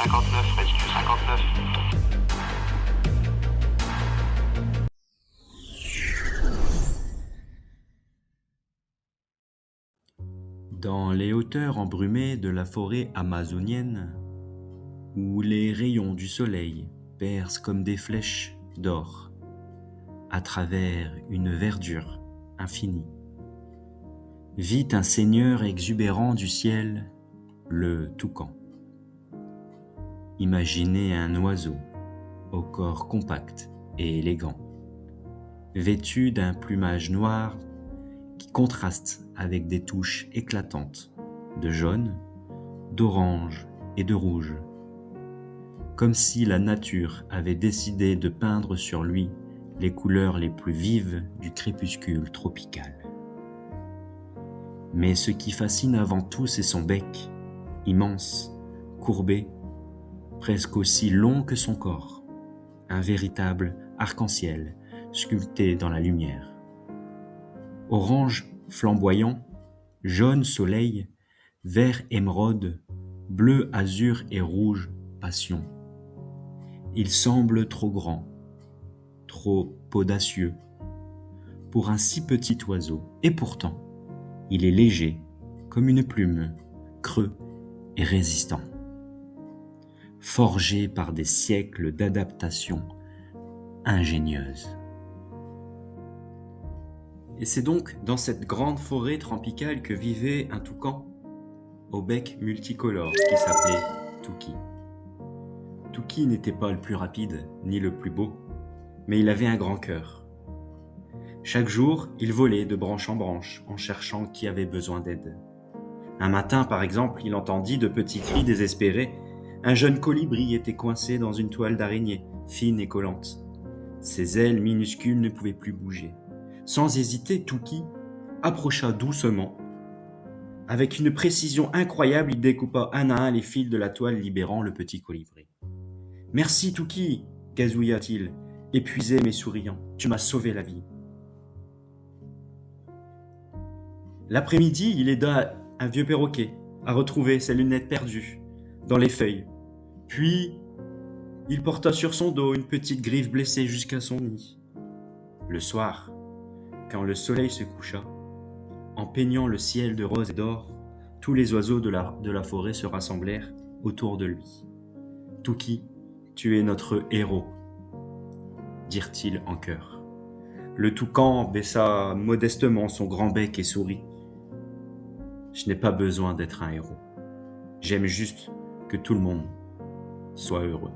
59, Rescue 59. Dans les hauteurs embrumées de la forêt amazonienne, où les rayons du soleil percent comme des flèches d'or à travers une verdure infinie, vit un seigneur exubérant du ciel, le toucan. Imaginez un oiseau au corps compact et élégant, vêtu d'un plumage noir qui contraste avec des touches éclatantes de jaune, d'orange et de rouge, comme si la nature avait décidé de peindre sur lui les couleurs les plus vives du crépuscule tropical. Mais ce qui fascine avant tout, c'est son bec, immense, courbé, presque aussi long que son corps, un véritable arc-en-ciel sculpté dans la lumière. Orange flamboyant, jaune soleil, vert émeraude, bleu azur et rouge passion. Il semble trop grand, trop audacieux pour un si petit oiseau, et pourtant, il est léger comme une plume, creux et résistant. Forgé par des siècles d'adaptation ingénieuse. Et c'est donc dans cette grande forêt tropicale que vivait un toucan au bec multicolore qui s'appelait Touki. Touki n'était pas le plus rapide ni le plus beau, mais il avait un grand cœur. Chaque jour, il volait de branche en branche en cherchant qui avait besoin d'aide. Un matin, par exemple, il entendit de petits cris désespérés. Un jeune colibri était coincé dans une toile d'araignée, fine et collante. Ses ailes minuscules ne pouvaient plus bouger. Sans hésiter, Touki approcha doucement. Avec une précision incroyable, il découpa un à un les fils de la toile, libérant le petit colibri. « Merci, Touki !» gazouilla-t-il, épuisé mais souriant. « Tu m'as sauvé la vie. » L'après-midi, il aida un vieux perroquet à retrouver ses lunettes perdues dans les feuilles. Puis, il porta sur son dos une petite griffe blessée jusqu'à son nid. Le soir, quand le soleil se coucha, en peignant le ciel de rose et d'or, tous les oiseaux de la forêt se rassemblèrent autour de lui. « Touki, tu es notre héros », dirent-ils en chœur. Le toucan baissa modestement son grand bec et sourit. « Je n'ai pas besoin d'être un héros. J'aime juste que tout le monde soit heureux. »